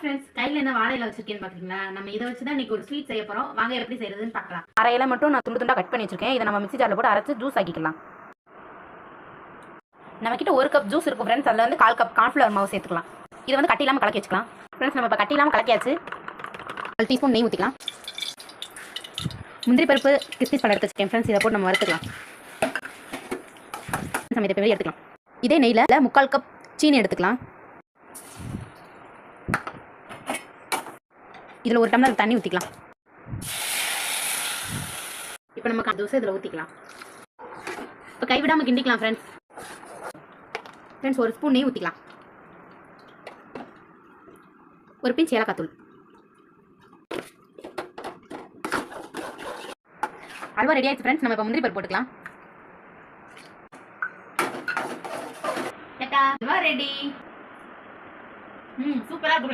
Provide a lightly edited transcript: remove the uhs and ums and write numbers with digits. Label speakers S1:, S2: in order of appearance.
S1: Friends, கையில என்ன வாழை இலை வச்சிருக்கேன்னு பாத்தீங்களா? நம்ம இதை வச்சு தான் இன்னைக்கு ஒரு ஸ்வீட் செய்ய போறோம். வாங்க எப்படி செய்யறதுன்னு பார்க்கலாம்.
S2: அரை இலை மட்டும் நான் துண்டு துண்டா கட் பண்ணி வச்சிருக்கேன். இதை நம்ம மிக்ஸி ஜார்ல போட்டு அரைச்சு ஜூஸ் ஆக்கிக்கலாம். நம்ம கிட்ட 1 கப் ஜூஸ் இருக்கும் ஃப்ரெண்ட்ஸ். அதில் வந்து 1/4 கப் கார்ன்ஃப்ளவர் மாவு சேர்த்துக்கலாம். இது வந்து கட்டி இல்லாமல் கலக்கி வச்சுக்கலாம். ஃப்ரெண்ட்ஸ், நம்ம இப்போ கட்டி இல்லாமல் கலக்கியாச்சு. 1 டீஸ்பூன் நெய் ஊற்றிக்கலாம். முந்திரி பருப்பு கிஸ்மிஸ் பழம் எடுத்து வச்சுக்கேன் ஃப்ரெண்ட்ஸ். இதை போட்டு நம்ம வறுத்துக்கலாம். நம்ம இதை போய் எடுத்துக்கலாம். இதே நெய்யில் 3/4 கப் சீனி எடுத்துக்கலாம். இதில் 1 டம்ளர் தண்ணி ஊற்றிக்கலாம். இப்போ நம்ம ஜூஸை இதில் ஊற்றிக்கலாம். இப்போ கைவிடாமல் கிண்டிக்கலாம் ஃப்ரெண்ட்ஸ். 1 ஸ்பூன் நெய் ஊற்றிக்கலாம். 1 பிஞ்ச் ஏலக்காய் தூள். அல்வா ரெடி ஆயிடுச்சு ஃப்ரெண்ட்ஸ். நம்ம இப்போ முந்திரி பருப்பு போட்டுக்கலாம்.
S1: அல்வா ரெடி. சூப்பராக இருக்கும்.